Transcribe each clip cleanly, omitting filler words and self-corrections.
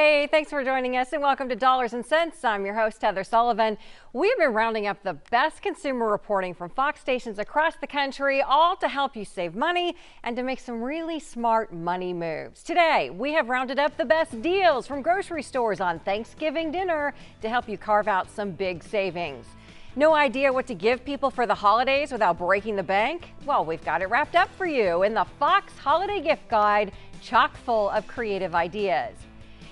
Hey, thanks for joining us and welcome to Dollars and Cents. I'm your host, Heather Sullivan. We've been rounding up the best consumer reporting from Fox stations across the country, all to help you save money and to make some really smart money moves. Today, we have rounded up the best deals from grocery stores on Thanksgiving dinner to help you carve out some big savings. No idea what to give people for the holidays without breaking the bank? Well, we've got it wrapped up for you in the Fox Holiday Gift Guide, chock full of creative ideas.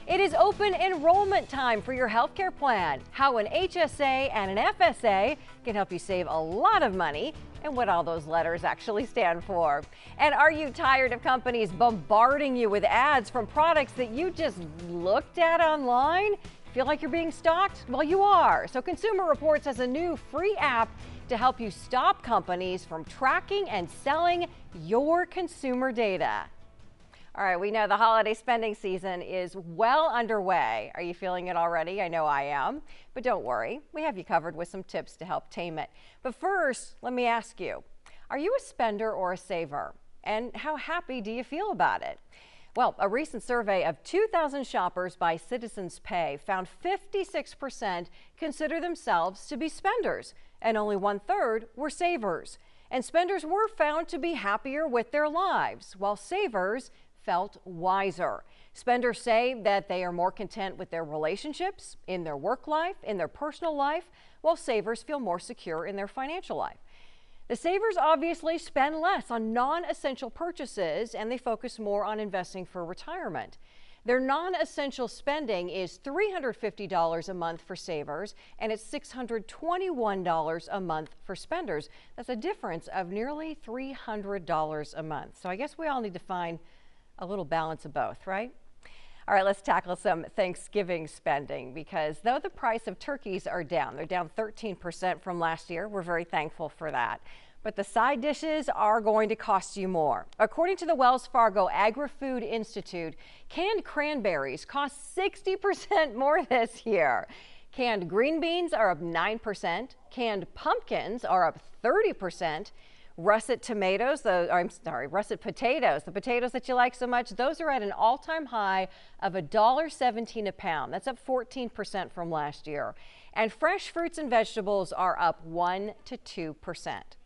It is open enrollment time for your healthcare plan, how an HSA and an FSA can help you save a lot of money, and what all those letters actually stand for. And are you tired of companies bombarding you with ads from products that you just looked at online? Feel like you're being stalked? Well, you are. So Consumer Reports has a new free app to help you stop companies from tracking and selling your consumer data. All right, we know the holiday spending season is well underway. Are you feeling it already? I know I am. But don't worry, we have you covered with some tips to help tame it. But first, let me ask you, are you a spender or a saver? And how happy do you feel about it? Well, a recent survey of 2,000 shoppers by Citizens Pay found 56% consider themselves to be spenders, and only 1/3 were savers. And spenders were found to be happier with their lives, while savers felt wiser. Spenders say that they are more content with their relationships, in their work life, in their personal life, while savers feel more secure in their financial life. The savers obviously spend less on non-essential purchases and they focus more on investing for retirement. Their non-essential spending is $350 a month for savers and it's $621 a month for spenders. That's a difference of nearly $300 a month. So I guess we all need to find a little balance of both, right? All right, let's tackle some Thanksgiving spending because though the price of turkeys are down, they're down 13% from last year. We're very thankful for that. But the side dishes are going to cost you more. According to the Wells Fargo Agri-Food Institute, canned cranberries cost 60% more this year. Canned green beans are up 9%. Canned pumpkins are up 30%. Russet tomatoes, russet potatoes, the potatoes that you like so much, those are at an all-time high of $1.17 a pound. That's up 14% from last year. And fresh fruits and vegetables are up 1 to 2%.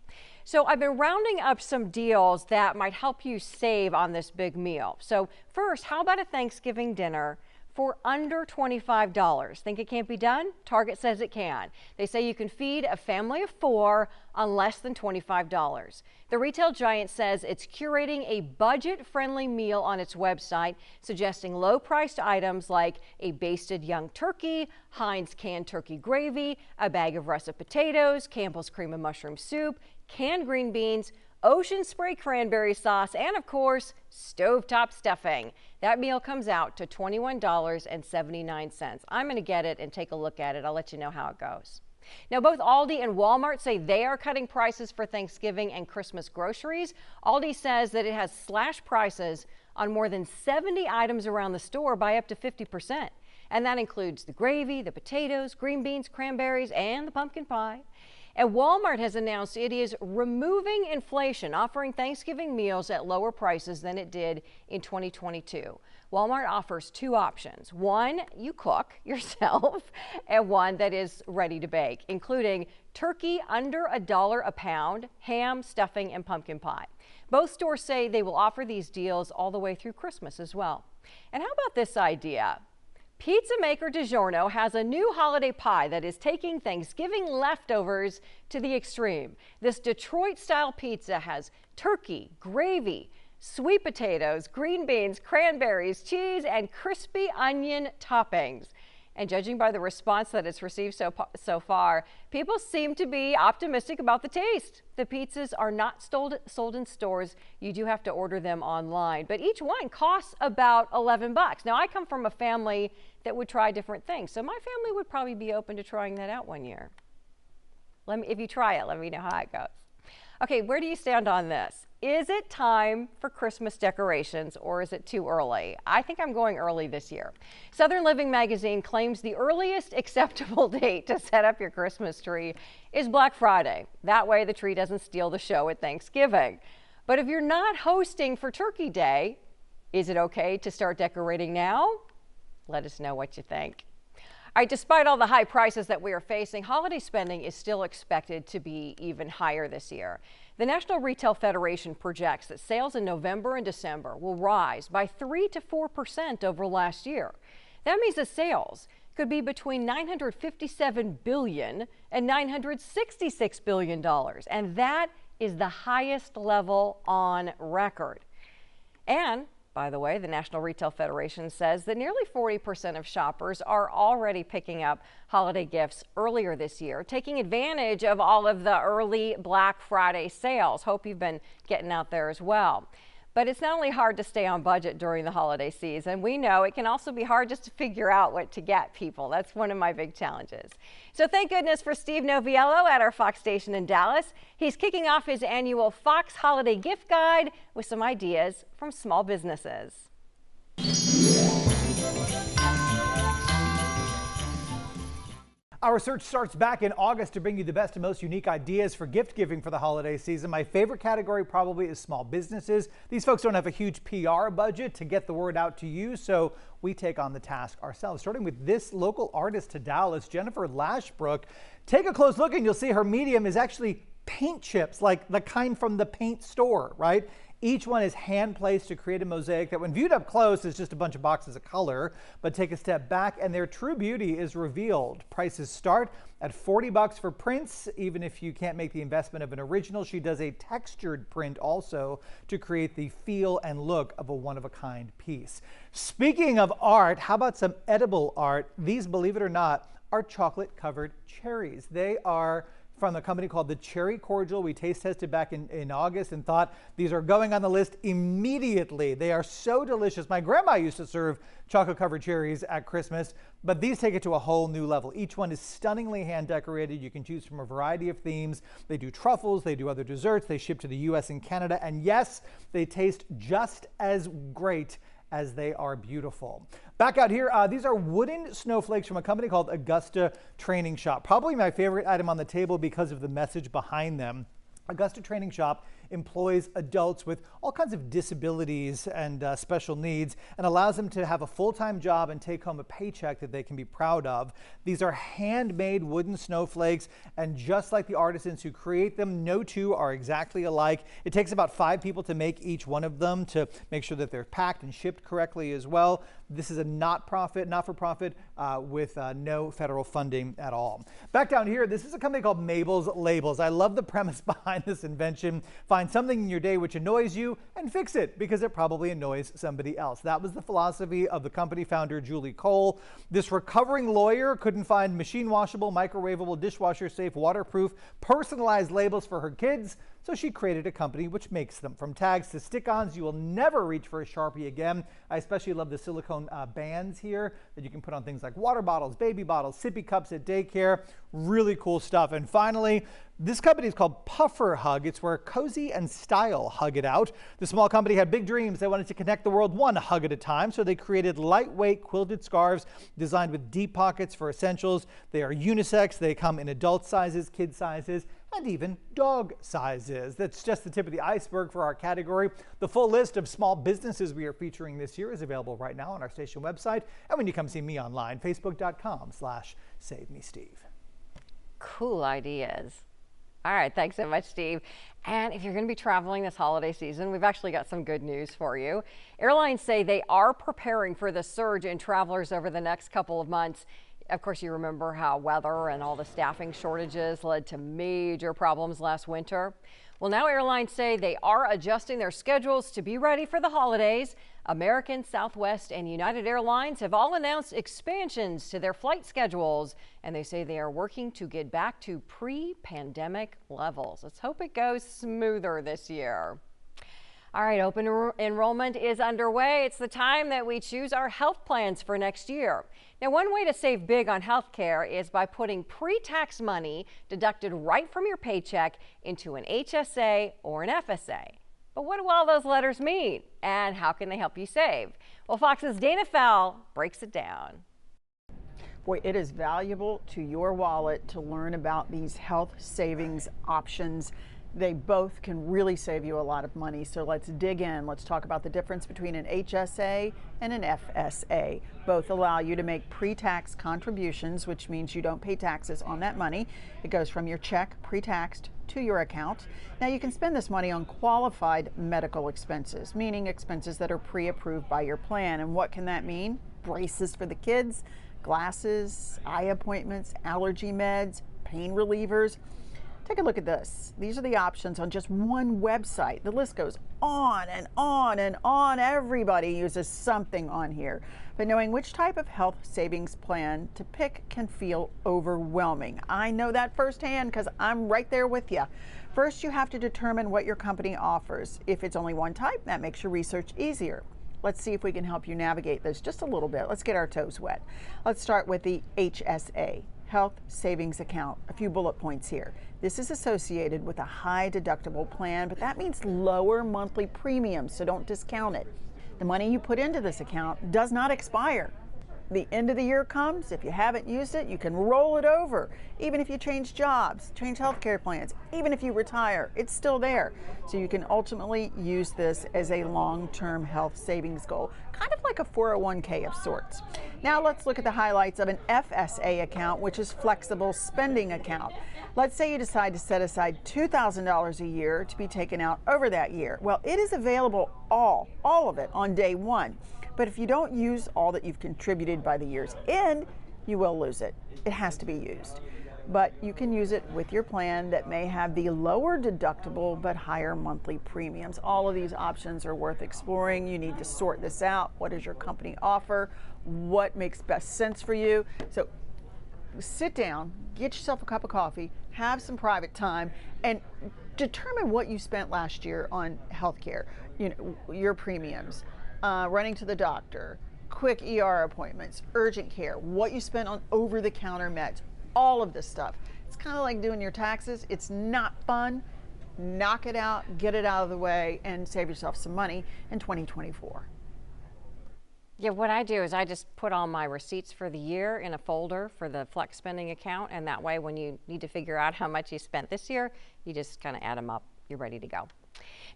So I've been rounding up some deals that might help you save on this big meal. So first, how about a Thanksgiving dinner for under $25? Think it can't be done? Target says it can. They say you can feed a family of 4 on less than $25. The retail giant says it's curating a budget-friendly meal on its website, suggesting low-priced items like a basted young turkey, Heinz canned turkey gravy, a bag of russet potatoes, Campbell's cream and mushroom soup, canned green beans, Ocean Spray cranberry sauce, and of course, stovetop stuffing. That meal comes out to $21.79. I'm going to get it and take a look at it. I'll let you know how it goes. Now, both Aldi and Walmart say they are cutting prices for Thanksgiving and Christmas groceries. Aldi says that it has slashed prices on more than 70 items around the store by up to 50%. And that includes the gravy, the potatoes, green beans, cranberries, and the pumpkin pie. And Walmart has announced it is removing inflation, offering Thanksgiving meals at lower prices than it did in 2022. Walmart offers 2 options. One, you cook yourself, and one that is ready to bake, including turkey under $1 a pound, ham, stuffing, and pumpkin pie. Both stores say they will offer these deals all the way through Christmas as well. And how about this idea? Pizza maker DiGiorno has a new holiday pie that is taking Thanksgiving leftovers to the extreme. This Detroit-style pizza has turkey, gravy, sweet potatoes, green beans, cranberries, cheese, and crispy onion toppings. And judging by the response that it's received so far, people seem to be optimistic about the taste. The pizzas are not sold in stores. You do have to order them online, but each one costs about $11. Now, I come from a family that would try different things, so my family would probably be open to trying that out one year. If you try it, let me know how it goes. Okay, where do you stand on this? Is it time for Christmas decorations or is it too early? I think I'm going early this year. Southern Living magazine claims the earliest acceptable date to set up your Christmas tree is Black Friday. That way the tree doesn't steal the show at Thanksgiving. But if you're not hosting for Turkey Day, is it okay to start decorating now? Let us know what you think. All right, despite all the high prices that we are facing, holiday spending is still expected to be even higher this year. The National Retail Federation projects that sales in November and December will rise by 3 to 4% over last year. That means that sales could be between $957 billion and $966 billion, and that is the highest level on record. And by the way, the National Retail Federation says that nearly 40% of shoppers are already picking up holiday gifts earlier this year, taking advantage of all of the early Black Friday sales. Hope you've been getting out there as well. But it's not only hard to stay on budget during the holiday season. We know it can also be hard just to figure out what to get people. That's one of my big challenges. So thank goodness for Steve Noviello at our Fox station in Dallas. He's kicking off his annual Fox Holiday Gift Guide with some ideas from small businesses. Our search starts back in August to bring you the best and most unique ideas for gift giving for the holiday season. My favorite category probably is small businesses. These folks don't have a huge PR budget to get the word out to you, so we take on the task ourselves. Starting with this local artist to Dallas, Jennifer Lashbrook. Take a close look and you'll see her medium is actually paint chips, like the kind from the paint store, right? Each one is hand placed to create a mosaic that when viewed up close is just a bunch of boxes of color, but take a step back and their true beauty is revealed. Prices start at $40 for prints. Even if you can't make the investment of an original, she does a textured print also to create the feel and look of a one-of-a-kind piece. Speaking of art, how about some edible art? These, believe it or not, are chocolate covered cherries. They are from a company called the Cherry Cordial. We taste tested back in August and thought these are going on the list immediately. They are so delicious. My grandma used to serve chocolate covered cherries at Christmas, but these take it to a whole new level. Each one is stunningly hand decorated. You can choose from a variety of themes. They do truffles, they do other desserts, they ship to the US and Canada, and yes, they taste just as great as they are beautiful. Back out here, these are wooden snowflakes from a company called Augusta Training Shop. Probably my favorite item on the table because of the message behind them. Augusta Training Shop employs adults with all kinds of disabilities and special needs and allows them to have a full-time job and take home a paycheck that they can be proud of. These are handmade wooden snowflakes, and just like the artisans who create them, no two are exactly alike. It takes about 5 people to make each one of them to make sure that they're packed and shipped correctly as well. This is a not-for-profit with no federal funding at all. Back down here, this is a company called Mabel's Labels. I love the premise behind this invention. Find something in your day which annoys you and fix it because it probably annoys somebody else. That was the philosophy of the company founder, Julie Cole. This recovering lawyer couldn't find machine washable, microwavable, dishwasher safe, waterproof, personalized labels for her kids, so she created a company which makes them. From tags to stick-ons, you will never reach for a Sharpie again. I especially love the silicone bands here that you can put on things like water bottles, baby bottles, sippy cups at daycare. Really cool stuff. And finally, this company is called Puffer Hug. It's where cozy and style hug it out. The small company had big dreams. They wanted to connect the world one hug at a time, so they created lightweight quilted scarves designed with deep pockets for essentials. They are unisex. They come in adult sizes, kid sizes, and even dog sizes. That's just the tip of the iceberg for our category. The full list of small businesses we are featuring this year is available right now on our station website. And when you come see me online, facebook.com/SaveMeSteve. Cool ideas. All right, thanks so much, Steve. And if you're going to be traveling this holiday season, we've actually got some good news for you. Airlines say they are preparing for the surge in travelers over the next couple of months. Of course, you remember how weather and all the staffing shortages led to major problems last winter. Well, now airlines say they are adjusting their schedules to be ready for the holidays. American, Southwest, and United Airlines have all announced expansions to their flight schedules, and they say they are working to get back to pre-pandemic levels. Let's hope it goes smoother this year. All right, open enrollment is underway. It's the time that we choose our health plans for next year. Now, one way to save big on health care is by putting pre-tax money deducted right from your paycheck into an HSA or an FSA. But what do all those letters mean? And how can they help you save? Well, Fox's Dana Fell breaks it down. Boy, it is valuable to your wallet to learn about these health savings options They both can really save you a lot of money. So let's dig in. Let's talk about the difference between an HSA and an FSA. Both allow you to make pre-tax contributions, which means you don't pay taxes on that money. It goes from your check pre-taxed to your account. Now you can spend this money on qualified medical expenses, meaning expenses that are pre-approved by your plan. And what can that mean? Braces for the kids, glasses, eye appointments, allergy meds, pain relievers. Take a look at this. These are the options on just one website. The list goes on and on and on. Everybody uses something on here. But knowing which type of health savings plan to pick can feel overwhelming. I know that firsthand because I'm right there with you. First, you have to determine what your company offers. If it's only one type, that makes your research easier. Let's see if we can help you navigate this just a little bit. Let's get our toes wet. Let's start with the HSA, Health Savings Account. A few bullet points here. This is associated with a high deductible plan, but that means lower monthly premiums, so don't discount it. The money you put into this account does not expire. The end of the year comes, if you haven't used it, you can roll it over. Even if you change jobs, change healthcare plans, even if you retire, it's still there. So you can ultimately use this as a long-term health savings goal, kind of like a 401k of sorts. Now let's look at the highlights of an FSA account, which is flexible spending account. Let's say you decide to set aside $2,000 a year to be taken out over that year. Well, it is available all of it on day one. But if you don't use all that you've contributed by the year's end, you will lose it. It has to be used. But you can use it with your plan that may have the lower deductible but higher monthly premiums. All of these options are worth exploring. You need to sort this out. What does your company offer? What makes best sense for you? So sit down, get yourself a cup of coffee, have some private time, and determine what you spent last year on healthcare, your premiums. Running to the doctor, quick ER appointments, urgent care, what you spent on over-the-counter meds, all of this stuff. It's kind of like doing your taxes. It's not fun. Knock it out, get it out of the way, and save yourself some money in 2024. Yeah, what I do is I just put all my receipts for the year in a folder for the flex spending account, and that way when you need to figure out how much you spent this year, you just kind of add them up. You're ready to go.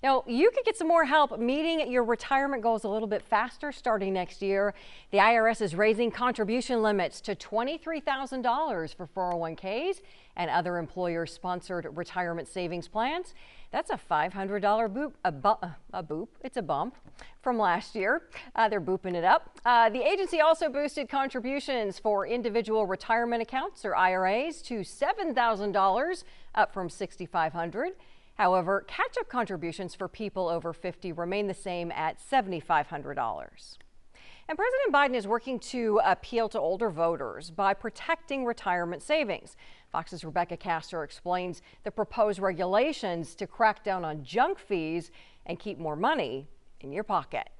Now, you could get some more help meeting your retirement goals a little bit faster starting next year. The IRS is raising contribution limits to $23,000 for 401ks and other employer-sponsored retirement savings plans. That's a $500 it's a bump from last year. They're booping it up. The agency also boosted contributions for individual retirement accounts or IRAs to $7,000, up from $6,500. However, catch-up contributions for people over 50 remain the same at $7,500. And President Biden is working to appeal to older voters by protecting retirement savings. Fox's Rebecca Castor explains the proposed regulations to crack down on junk fees and keep more money in your pocket.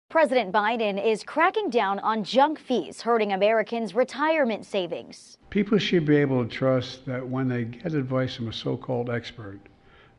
President Biden is cracking down on junk fees, hurting Americans' retirement savings. People should be able to trust that when they get advice from a so-called expert,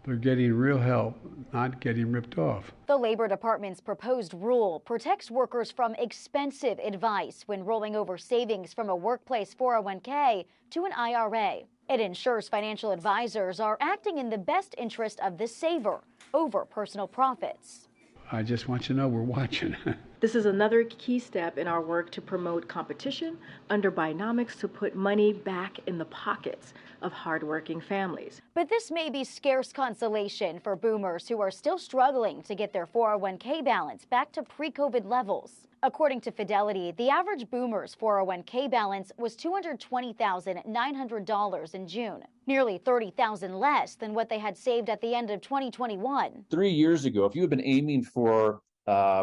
they're getting real help, not getting ripped off. The Labor Department's proposed rule protects workers from expensive advice when rolling over savings from a workplace 401k to an IRA. It ensures financial advisors are acting in the best interest of the saver over personal profits. I just want you to know we're watching. This is another key step in our work to promote competition under Bidenomics to put money back in the pockets of hardworking families. But this may be scarce consolation for boomers who are still struggling to get their 401k balance back to pre-COVID levels. According to Fidelity, the average boomer's 401k balance was $220,900 in June, nearly $30,000 less than what they had saved at the end of 2021. 3 years ago, if you had been aiming for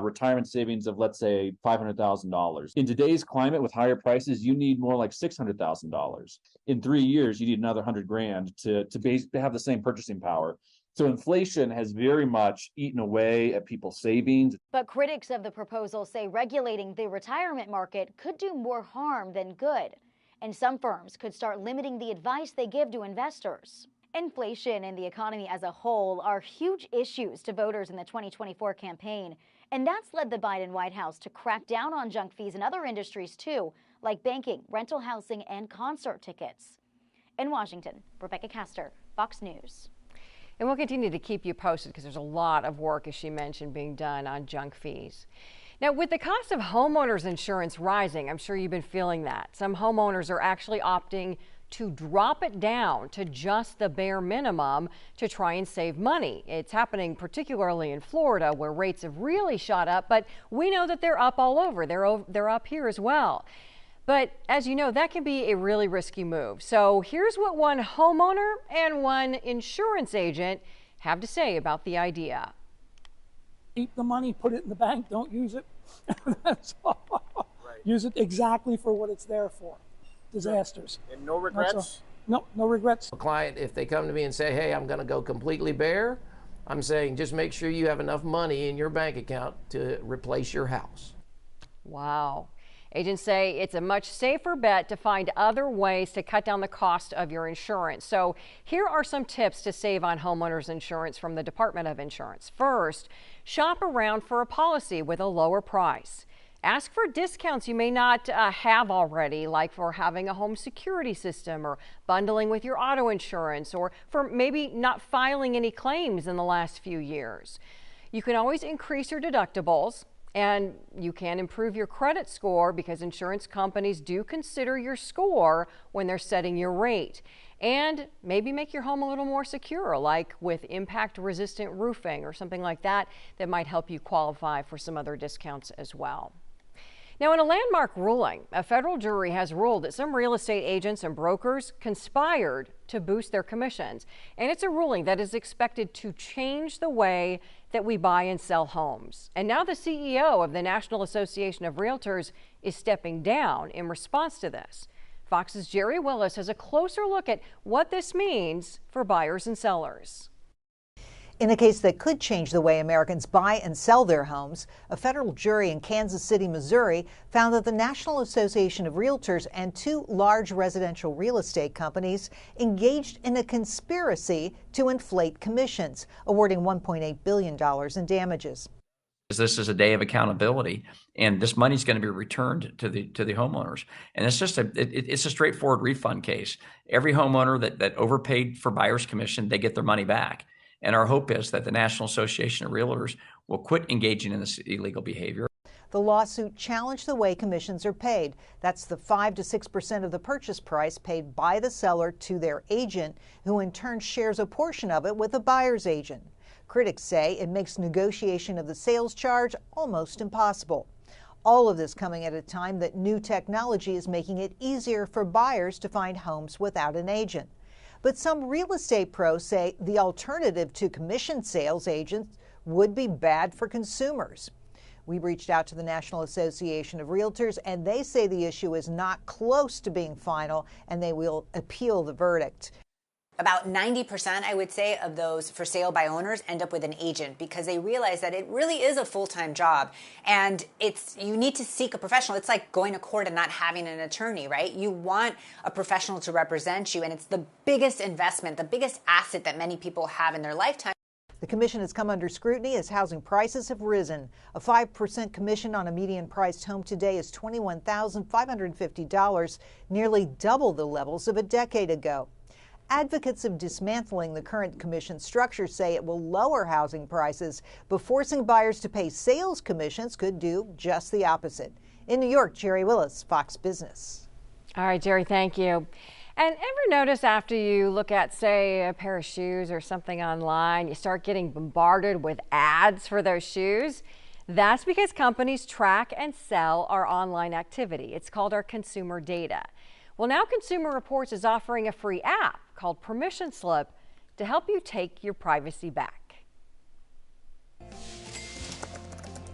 retirement savings of, let's say, $500,000. In today's climate with higher prices, you need more like $600,000. In 3 years, you need another $100,000 to have the same purchasing power. So inflation has very much eaten away at people's savings. But critics of the proposal say regulating the retirement market could do more harm than good, and some firms could start limiting the advice they give to investors. Inflation and the economy as a whole are huge issues to voters in the 2024 campaign, and that's led the Biden White House to crack down on junk fees in other industries too, like banking, rental housing, and concert tickets. In Washington, Rebecca Castor, Fox News. And we'll continue to keep you posted because there's a lot of work, as she mentioned, being done on junk fees. Now, with the cost of homeowners insurance rising, I'm sure you've been feeling that. Some homeowners are actually opting to drop it down to just the bare minimum to try and save money. It's happening particularly in Florida, where rates have really shot up, but we know that they're up all over. They're up here as well. But as you know, that can be a really risky move. So here's what one homeowner and one insurance agent have to say about the idea. Keep the money, put it in the bank, don't use it. That's all. Right. Use it exactly for what it's there for. Disasters. And no regrets? No regrets. A client, if they come to me and say, hey, I'm going to go completely bare, I'm saying just make sure you have enough money in your bank account to replace your house. Wow. Agents say it's a much safer bet to find other ways to cut down the cost of your insurance. So here are some tips to save on homeowners insurance from the Department of Insurance. First, shop around for a policy with a lower price. Ask for discounts you may not have already, like for having a home security system or bundling with your auto insurance, or for maybe not filing any claims in the last few years. You can always increase your deductibles. And you can improve your credit score because insurance companies do consider your score when they're setting your rate. And maybe make your home a little more secure, like with impact-resistant roofing or something like that, that might help you qualify for some other discounts as well. Now, in a landmark ruling, a federal jury has ruled that some real estate agents and brokers conspired to boost their commissions. And it's a ruling that is expected to change the way that we buy and sell homes. And now the CEO of the National Association of Realtors is stepping down in response to this. Fox's Jerry Willis has a closer look at what this means for buyers and sellers. In a case that could change the way Americans buy and sell their homes, a federal jury in Kansas City, Missouri, found that the National Association of Realtors and two large residential real estate companies engaged in a conspiracy to inflate commissions, awarding $1.8 billion in damages. This is a day of accountability, and this money is going to be returned to the homeowners. And it's just it's a straightforward refund case. Every homeowner that overpaid for buyer's commission, they get their money back. And our hope is that the National Association of Realtors will quit engaging in this illegal behavior. The lawsuit challenged the way commissions are paid. That's the 5 to 6% of the purchase price paid by the seller to their agent, who in turn shares a portion of it with the buyer's agent. Critics say it makes negotiation of the sales charge almost impossible. All of this coming at a time that new technology is making it easier for buyers to find homes without an agent. But some real estate pros say the alternative to commission sales agents would be bad for consumers. We reached out to the National Association of Realtors, and they say the issue is not close to being final, and they will appeal the verdict. About 90%, I would say, of those for sale by owners end up with an agent because they realize that it really is a full-time job, and you need to seek a professional. It's like going to court and not having an attorney, right? You want a professional to represent you, and it's the biggest investment, the biggest asset that many people have in their lifetime. The commission has come under scrutiny as housing prices have risen. A 5% commission on a median-priced home today is $21,550, nearly double the levels of a decade ago. Advocates of dismantling the current commission structure say it will lower housing prices, but forcing buyers to pay sales commissions could do just the opposite. In New York, Jerry Willis, Fox Business. All right, Jerry, thank you. And ever notice after you look at, say, a pair of shoes or something online, you start getting bombarded with ads for those shoes? That's because companies track and sell our online activity. It's called our consumer data. Well, now Consumer Reports is offering a free app called Permission Slip to help you take your privacy back.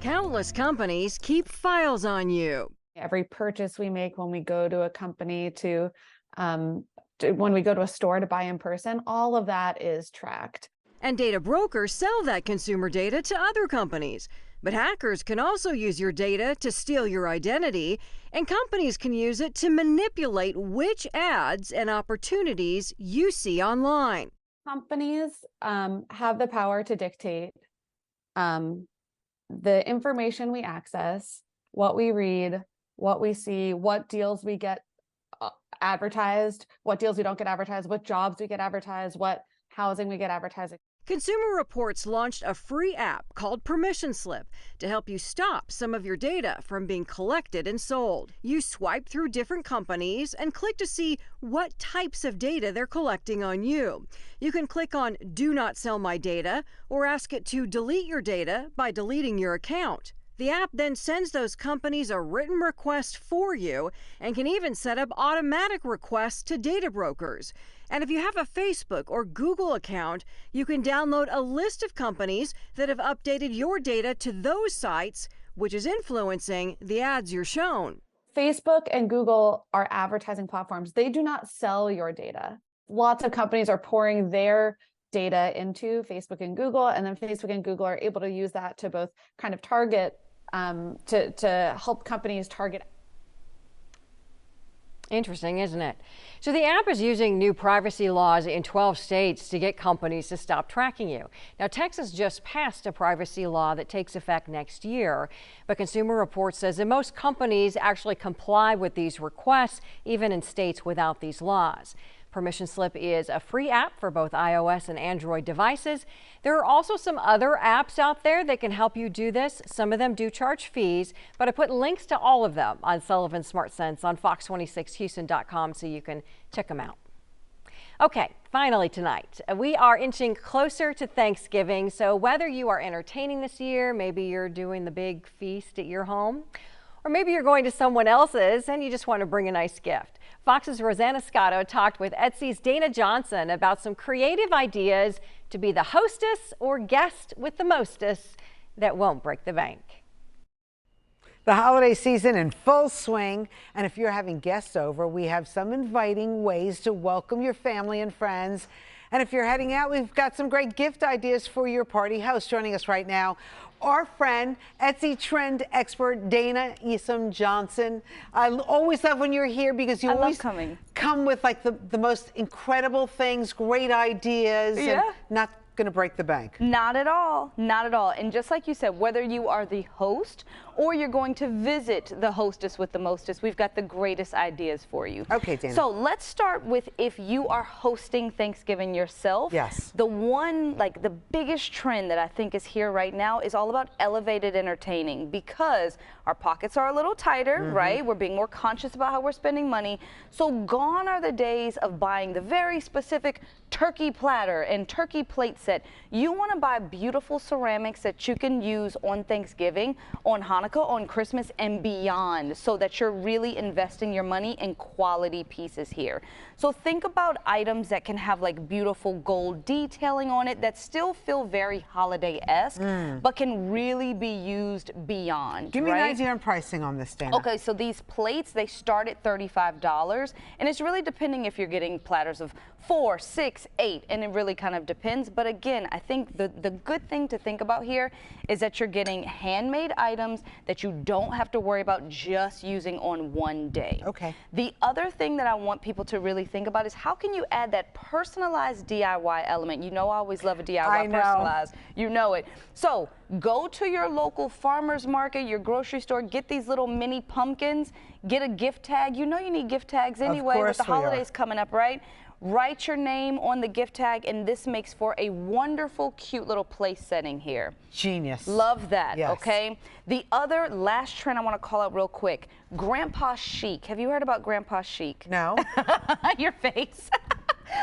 Countless companies keep files on you. Every purchase we make when we go to a company when we go to a store to buy in person, all of that is tracked. And data brokers sell that consumer data to other companies. But hackers can also use your data to steal your identity, and companies can use it to manipulate which ads and opportunities you see online. Companies have the power to dictate the information we access, what we read, what we see, what deals we get advertised, what deals we don't get advertised, what jobs we get advertised, what housing, we get advertising. Consumer Reports launched a free app called Permission Slip to help you stop some of your data from being collected and sold. You swipe through different companies and click to see what types of data they're collecting on you. You can click on Do Not Sell My Data or ask it to delete your data by deleting your account. The app then sends those companies a written request for you and can even set up automatic requests to data brokers. And if you have a Facebook or Google account, you can download a list of companies that have updated your data to those sites, which is influencing the ads you're shown. Facebook and Google are advertising platforms. They do not sell your data. Lots of companies are pouring their data into Facebook and Google, and then Facebook and Google are able to use that to both kind of target, to help companies target. Interesting, isn't it? So the app is using new privacy laws in 12 states to get companies to stop tracking you. Now, Texas just passed a privacy law that takes effect next year, but Consumer Reports says that most companies actually comply with these requests, even in states without these laws. Permission Slip is a free app for both iOS and Android devices. There are also some other apps out there that can help you do this. Some of them do charge fees, but I put links to all of them on Sullivan Smart Sense on fox26houston.com so you can check them out. Okay, finally tonight, we are inching closer to Thanksgiving, so whether you are entertaining this year, maybe you're doing the big feast at your home, or maybe you're going to someone else's and you just want to bring a nice gift. Fox's Rosanna Scotto talked with Etsy's Dana Johnson about some creative ideas to be the hostess or guest with the mostest that won't break the bank. The holiday season in full swing, and if you're having guests over, we have some inviting ways to welcome your family and friends. And if you're heading out, we've got some great gift ideas for your party host. Joining us right now, our friend, Etsy trend expert Dana Johnson. I always love when you're here because you always come with like the most incredible things, great ideas, and not going to break the bank. Not at all. Not at all. And just like you said, whether you are the host or you're going to visit the hostess with the mostest, we've got the greatest ideas for you. Okay, Dana. So let's start with if you are hosting Thanksgiving yourself. Yes. The one, like the biggest trend that I think is here right now is all about elevated entertaining, because our pockets are a little tighter, right? We're being more conscious about how we're spending money. So gone are the days of buying the very specific turkey platter and turkey plate set. You want to buy beautiful ceramics that you can use on Thanksgiving, on Hanukkah, on Christmas, and beyond, so that you're really investing your money in quality pieces here. So think about items that can have like beautiful gold detailing on it that still feel very holiday-esque, but can really be used beyond. Give me an idea on pricing on this, Dana. Okay, so these plates, they start at $35, and it's really depending if you're getting platters of 4, 6, 8, and it really kind of depends. But again, I think the good thing to think about here is that you're getting handmade items that you don't have to worry about just using on one day. Okay. The other thing that I want people to really think about is how can you add that personalized DIY element? You know, I always love a DIY personalized. You know it. So go to your local farmer's market, your grocery store, get these little mini pumpkins, get a gift tag. You know you need gift tags anyway with the holidays coming up, right? Write your name on the gift tag, and this makes for a wonderful, cute little place setting here. Genius. Love that, Yes. okay? The other last trend I want to call out real quick, Grandpa Chic. Have you heard about Grandpa Chic? No. Your face.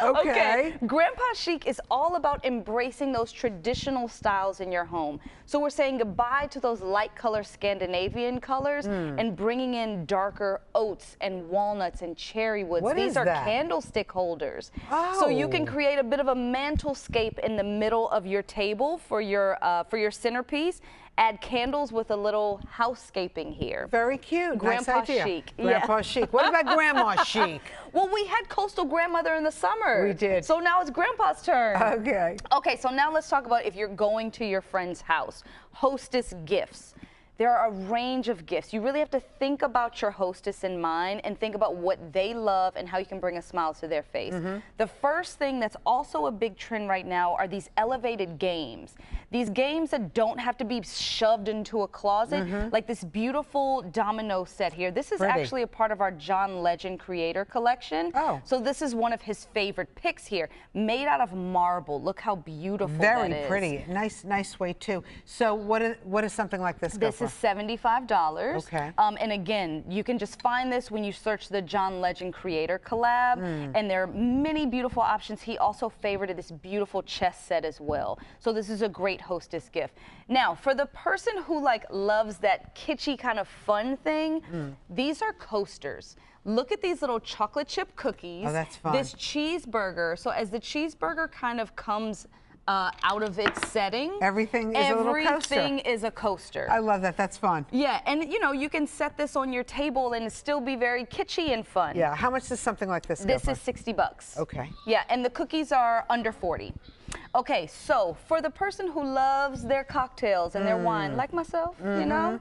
Okay. Grandpa Chic is all about embracing those traditional styles in your home. So we're saying goodbye to those light color Scandinavian colors and bringing in darker oats and walnuts and cherry woods. These are candlestick holders. So you can create a bit of a mantelscape in the middle of your table for your centerpiece. Add candles with a little housescaping here. Very cute. Grandpa nice idea. Chic. Grandpa Chic. What about Grandma Chic? Well, we had Coastal Grandmother in the summer. We did. So now it's Grandpa's turn. Okay. Okay, so now let's talk about if you're going to your friend's house. Hostess gifts. there are a range of gifts. You really have to think about your hostess in mind and think about what they love and how you can bring a smile to their face. The first thing that's also a big trend right now are these elevated games. These games that don't have to be shoved into a closet, like this beautiful domino set here. This is actually a part of our John Legend Creator Collection. So this is one of his favorite picks here, made out of marble. Look how beautiful that is. Very pretty. Nice way too. So what is something like this go for? This is $75. Okay. And again, you can just find this when you search the John Legend Creator Collab, and there are many beautiful options. He also favorited this beautiful chess set as well. So this is a great hostess gift. Now, for the person who loves that kitschy kind of fun thing, these are coasters. Look at these little chocolate chip cookies. Oh, that's fun. This cheeseburger. So as the cheeseburger kind of comes out of its setting, everything is a little coaster. Everything is a coaster. I love that. That's fun. Yeah, and you can set this on your table and still be very kitschy and fun. Yeah. How much does something like this go This for? is $60. Okay. Yeah, and the cookies are under 40. Okay, so for the person who loves their cocktails and their wine, like myself, you know,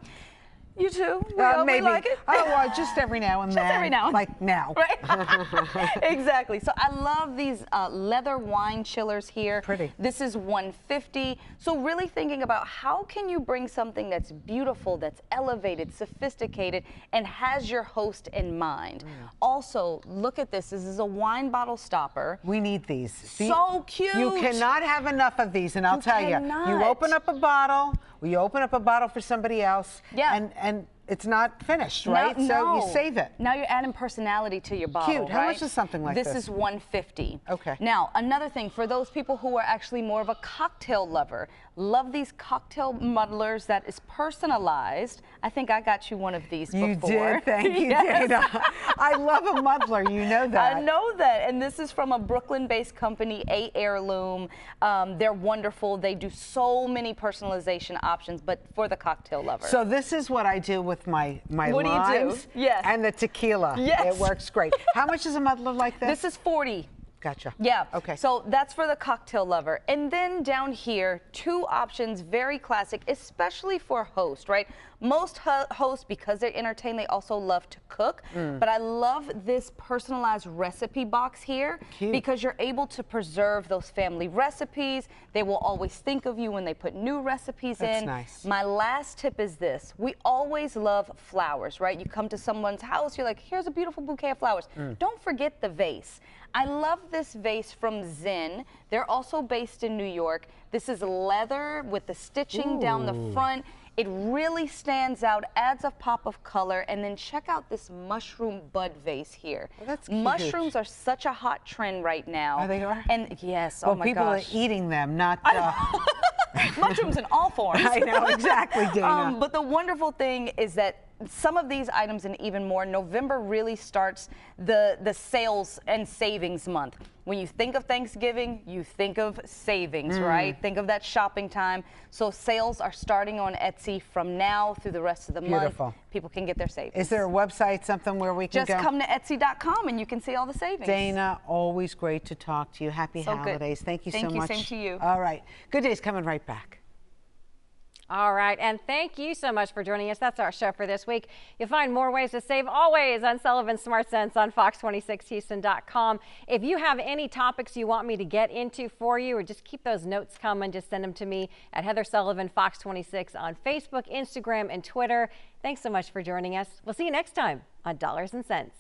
you too. We like it. Oh, well, just every now and then. Just every now and then. Like now. Right? Exactly. So I love these leather wine chillers here. Pretty. This is $150. So really thinking about how can you bring something that's beautiful, that's elevated, sophisticated, and has your host in mind. Also, look at this. This is a wine bottle stopper. We need these. So cute. You cannot have enough of these, and I'll tell you. You open up a bottle. We open up a bottle for somebody else. Yeah. And it's not finished, right? So you save it. Now you're adding personality to your bottle. Cute. How much is something like this? This is $150. Okay. Now, another thing, for those people who are actually more of a cocktail lover, love these cocktail muddlers that is personalized. I think I got you one of these before. You did. Thank you, Dana. I love a muddler. You know that. I know that. And this is from a Brooklyn-based company, A Heirloom. They're wonderful. They do so many personalization options, but for the cocktail lover. So this is what I do with my What do you do? limes Yes. and the tequila. Yes. It works great. How much is a muddler like this? This is $40. Gotcha. Yeah. Okay. So that's for the cocktail lover. And then down here, two options, very classic, especially for host, right? Most hosts, because they entertain, they also love to cook. But I love this personalized recipe box here because you're able to preserve those family recipes. They will always think of you when they put new recipes in. That's nice. My last tip is this. We always love flowers, right? You come to someone's house, you're like, here's a beautiful bouquet of flowers. Don't forget the vase. I love this vase from Zen. They're also based in New York. This is leather with the stitching down the front. It really stands out, adds a pop of color, and then check out this mushroom bud vase here. Well, that's cute. Mushrooms are such a hot trend right now. Oh, they are? And yes, Well, oh my people gosh. are eating them, not... Mushrooms in all forms. I know, exactly, Dana. But the wonderful thing is that some of these items and even more, November really starts the sales and savings month. When you think of Thanksgiving, you think of savings, right? Think of that shopping time. So sales are starting on Etsy from now through the rest of the month. People can get their savings. Is there a website, something where we can Just go? come to Etsy.com and you can see all the savings. Dana, always great to talk to you. Happy So good. holidays. Thank you so much. Thank you, same to you. All right. Good Day's coming right back. All right, and thank you so much for joining us. That's our show for this week. You'll find more ways to save always on Sullivan's Smart Sense on fox26houston.com. If you have any topics you want me to get into for you, or just keep those notes coming, just send them to me at Heather Sullivan Fox 26 on Facebook, Instagram, and Twitter. Thanks so much for joining us. We'll see you next time on Dollars and Cents.